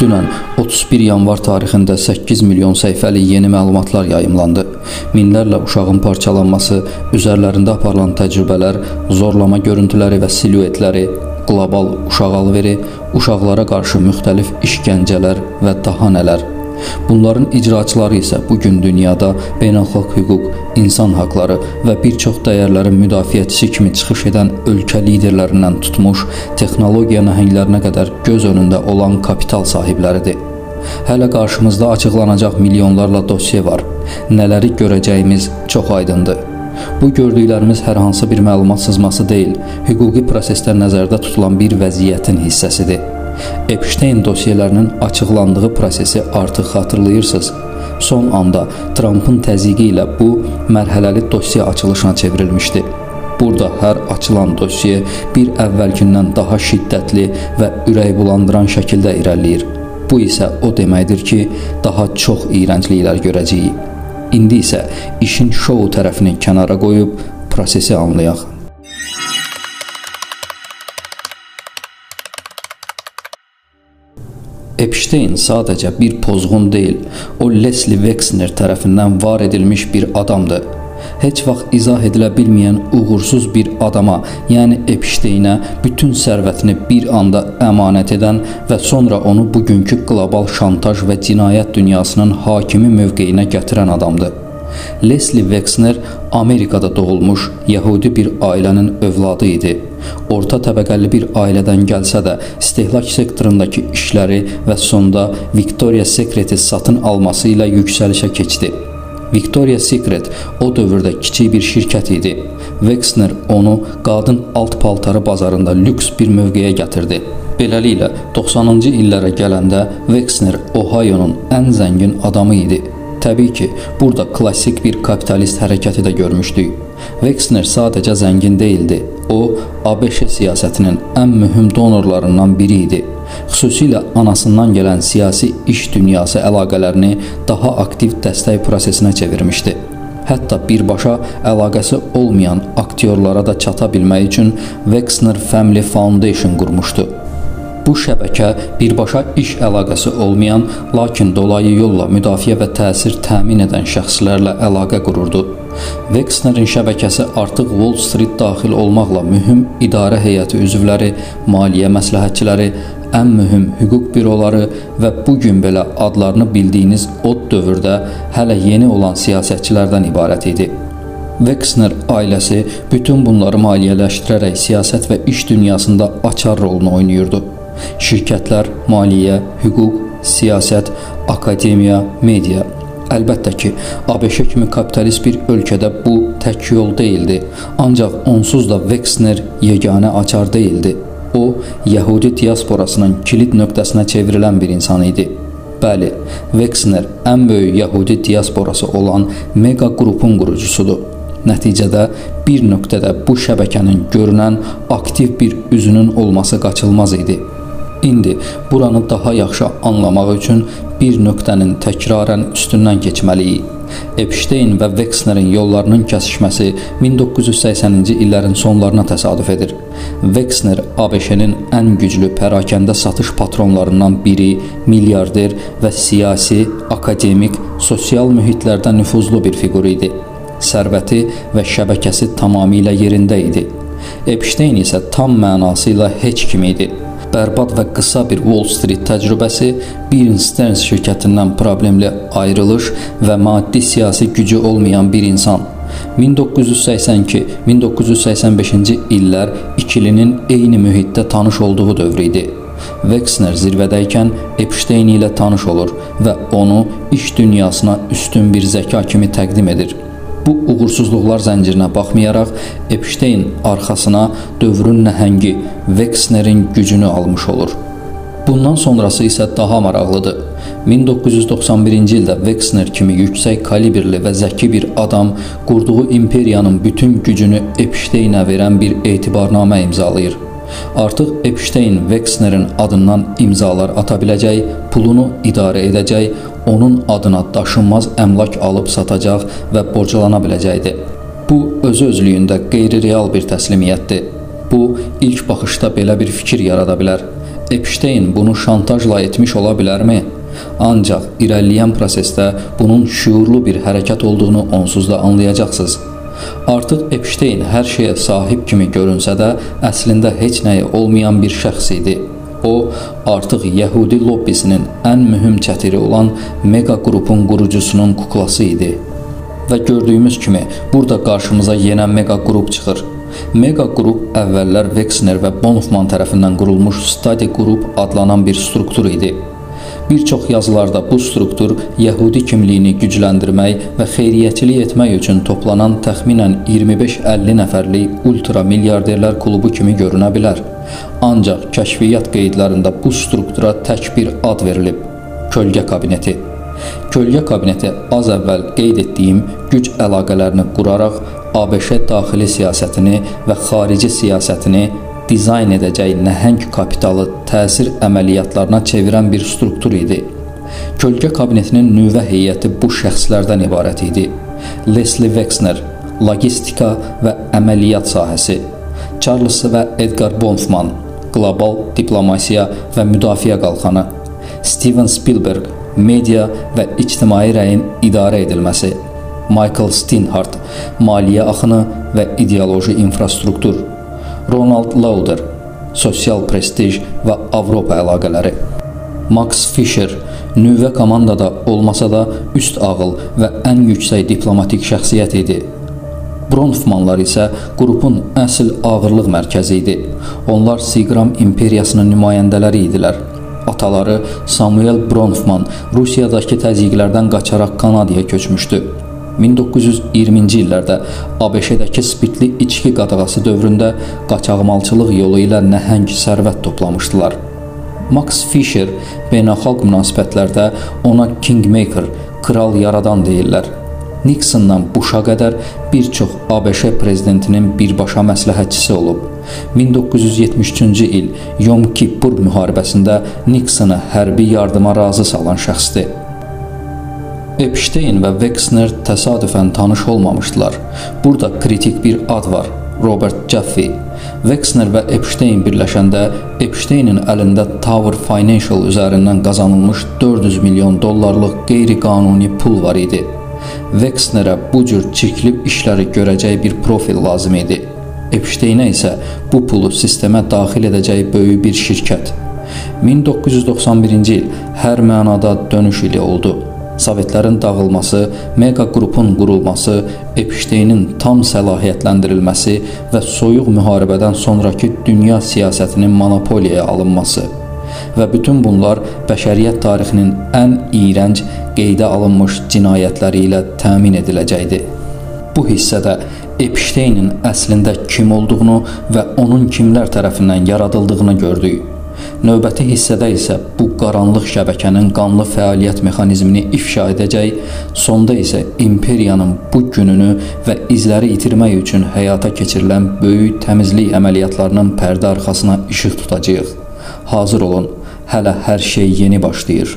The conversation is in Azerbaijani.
Dünən 31 yanvar tarixində 8 milyon səhifəli yeni məlumatlar yayımlandı. Minlərlə uşağın parçalanması, üzərlərində aparılan təcrübələr, zorlama görüntüləri və siluetləri, qlobal uşaq alveri, uşaqlara qarşı müxtəlif işgəncələr və daha nələr. Bunların icraçıları isə bugün dünyada beynəlxalq hüquq, insan haqları və bir çox dəyərlərin müdafiəçisi kimi çıxış edən ölkə liderlərindən tutmuş, texnologiya nəhənglərinə qədər göz önündə olan kapital sahibləridir. Hələ qarşımızda açıqlanacaq milyonlarla dosya var. Nələri görəcəyimiz çox aydındır. Bu gördüklərimiz hər hansı bir məlumat sızması deyil, hüquqi prosesdə nəzərdə tutulan bir vəziyyətin hissəsidir. Epstein dosyalarının açıqlandığı prosesi artıq xatırlayırsınız. Son anda Trump'ın təzyiqi ilə bu mərhələli dosya açılışına çevrilmişdi. Burada hər açılan dosya bir əvvəlkindən daha şiddətli və ürək bulandıran şəkildə irəliləyir. Bu isə o deməkdir ki, daha çox iyrəncliklər görəcəyik. İndi isə işin şou tərəfini kənara qoyub prosesi anlayaq. Epstein sadəcə bir pozğun deyil, o Leslie Wexner tərəfindən var edilmiş bir adamdır. Heç vaxt izah edilə bilməyən uğursuz bir adama, yəni Epsteinə bütün sərvətini bir anda əmanət edən və sonra onu bugünkü qlobal şantaj və cinayət dünyasının hakimi mövqeyinə gətirən adamdır. Leslie Wexner Amerikada doğulmuş Yəhudi bir ailənin övladı idi. Orta təbəqəli bir ailədən gəlsə də, istehlak sektorundakı işləri və sonda Victoria's Secret'i satın alması ilə yüksəlişə keçdi. Victoria's Secret o dövrdə kiçik bir şirkət idi. Wexner onu qadın alt paltarı bazarında lüks bir mövqeyə gətirdi. Beləliklə, 90-cı illərə gələndə Wexner Ohio'nun ən zəngin adamı idi. Təbii ki, burada klassik bir kapitalist hərəkəti də görmüşdük. Wexner sadəcə zəngin deyildi. O, ABŞ siyasətinin ən mühüm donorlarından biri idi. Xüsusilə anasından gələn siyasi iş dünyası əlaqələrini daha aktiv dəstək prosesinə çevirmişdi. Hətta birbaşa əlaqəsi olmayan aktyorlara da çata bilmək üçün Wexner Family Foundation qurmuşdu. Bu şəbəkə birbaşa iş əlaqəsi olmayan, lakin dolayı yolla müdafiə və təsir təmin edən şəxslərlə əlaqə qururdu. Wexnerin şəbəkəsi artıq Wall Street daxil olmaqla mühüm idarə heyəti üzvləri, maliyyə məsləhətçiləri, ən mühüm hüquq büroları və bugün belə adlarını bildiyiniz o dövrdə hələ yeni olan siyasətçilərdən ibarət idi. Wexner ailəsi bütün bunları maliyyələşdirərək siyasət və iş dünyasında açar rolunu oynayırdı. Şirkətlər, maliyyə, hüquq, siyasət, akademiya, media. Əlbəttə ki, ABŞ kimi kapitalist bir ölkədə bu tək yol deyildi. Ancaq onsuz da Wexner yeganə açar deyildi. O, Yəhudi diasporasının kilit nöqtəsinə çevrilən bir insan idi. Bəli, Wexner ən böyük Yəhudi diasporası olan mega qrupun qurucusudur. Nəticədə bir nöqtədə bu şəbəkənin görünən aktiv bir üzünün olması qaçılmaz idi. İndi buranı daha yaxşı anlamaq üçün bir nöqtənin təkrarən üstündən keçməliyik. Epstein və Wexnerin yollarının kəsişməsi 1980-ci illərin sonlarına təsadüf edir. Wexner ABŞ-nin ən güclü pərakəndə satış patronlarından biri, milyarder və siyasi, akademik, sosial mühitlərdə nüfuzlu bir fiqur idi. Sərvəti və şəbəkəsi tamamilə yerində idi. Epstein isə tam mənasıyla heç kim idi. Bərbad və qısa bir Wall Street təcrübəsi, bir Stearns şirkətindən problemli ayrılış və maddi siyasi gücü olmayan bir insan. 1982-1985-ci illər ikilinin eyni mühitdə tanış olduğu dövr idi. Wexner zirvədəykən Epstein ilə tanış olur və onu iş dünyasına üstün bir zəka kimi təqdim edir. Bu uğursuzluqlar zəncirinə baxmayaraq, Epstein arxasına dövrün nəhəngi Wexnerin gücünü almış olur. Bundan sonrası isə daha maraqlıdır. 1991-ci ildə Wexner kimi yüksək kalibrli və zəki bir adam qurduğu imperiyanın bütün gücünü Epsteinə verən bir etibarnamə imzalayır. Artıq Epstein Wexnerin adından imzalar ata biləcək, pulunu idarə edəcək, onun adına daşınmaz əmlak alıb satacaq və borclana biləcəkdir. Bu öz-özlüyündə qeyri-real bir təslimiyyətdir. Bu, ilk baxışda belə bir fikir yarada bilər. Epstein bunu şantajla etmiş ola bilərmi? Ancaq irəliləyən prosesdə bunun şuurlu bir hərəkət olduğunu onsuz da anlayacaqsınız. Artıq Epstein hər şeyə sahib kimi görünsə də, əslində heç nəyi olmayan bir şəxs idi. O, artıq Yəhudi lobbisinin ən mühüm çətiri olan Mega qrupun qurucusunun kuklası idi. Və gördüyümüz kimi, burada qarşımıza yenə Mega qrup çıxır. Mega qrup əvvəllər Wexner və Bonfman tərəfindən qurulmuş Study Group adlanan bir struktur idi. Bir çox yazılarda bu struktur Yəhudi kimliyini gücləndirmək və xeyriyyəçilik etmək üçün toplanan təxminən 25-50 nəfərlik ultra milyarderlər klubu kimi görünə bilər. Ancaq kəşfiyyat qeydlərində bu struktura tək bir ad verilib: Kölgə kabineti. Kölgə kabineti az əvvəl qeyd etdiyim güc əlaqələrini quraraq ABŞ daxili siyasətini və xarici siyasətini dizayn edəcək nəhəng kapitalı təsir əməliyyatlarına çevirən bir struktur idi. Kölgə kabinetinin nüvə heyəti bu şəxslərdən ibarət idi: Leslie Wexner, logistika və əməliyyat sahəsi; Charles və Edgar Bonfman, qlobal diplomasiya və müdafiə qalxanı; Steven Spielberg, media və ictimai rəyin idarə edilməsi; Michael Steinhardt, maliyyə axını və ideoloji infrastruktur; Ronald Lauder, sosial prestij və Avropa əlaqələri; Max Fisher, nüvə komandada olmasa da üst ağıl və ən yüksək diplomatik şəxsiyyət idi. Bronfmanlar isə qrupun əsl ağırlıq mərkəzi idi. Onlar Siqram imperiyasının nümayəndələri idilər. Ataları Samuel Bronfman Rusiyadakı təzyiqlərdən qaçaraq Kanadaya köçmüşdü. 1920-ci illərdə ABŞ-dəki spirtli içki qadağası dövründə qaçaqmalçılıq yolu ilə nəhəng sərvət toplamışdılar. Max Fisher beynəlxalq münasibətlərdə ona Kingmaker, kral yaradan deyirlər. Nixondan Bush'a qədər bir çox ABŞ prezidentinin birbaşa məsləhətçisi olub. 1973-cü il Yom Kippur müharibəsində Nixonu hərbi yardıma razı salan şəxsdir. Epstein və Wexner təsadüfən tanış olmamışdılar. Burada kritik bir ad var: Robert Jaffe. Wexner və Epstein birləşəndə Epsteinin əlində Tower Financial üzərindən qazanılmış $400 milyon qeyri-qanuni pul var idi. Wexnerə bu cür çirklib işləri görəcək bir profil lazım idi. Epsteinə isə bu pulu sistemə daxil edəcək böyük bir şirkət. 1991-ci il hər mənada dönüş ili oldu. Sovetlərin dağılması, Mega qrupun qurulması, Epsteinin tam səlahiyyətləndirilməsi və soyuq müharibədən sonraki dünya siyasətinin monopoliyaya alınması və bütün bunlar bəşəriyyət tarixinin ən iyrənc, qeydə alınmış cinayətləri ilə təmin ediləcəkdi. Bu hissədə Epsteinin əslində kim olduğunu və onun kimlər tərəfindən yaradıldığını gördük. Növbəti hissədə isə bu qaranlıq şəbəkənin qanlı fəaliyyət mexanizmini ifşa edəcək, sonda isə imperiyanın bu gününü və izləri itirmək üçün həyata keçirilən böyük təmizlik əməliyyatlarının pərdə arxasına işıq tutacağıq. Hazır olun, hələ hər şey yeni başlayır.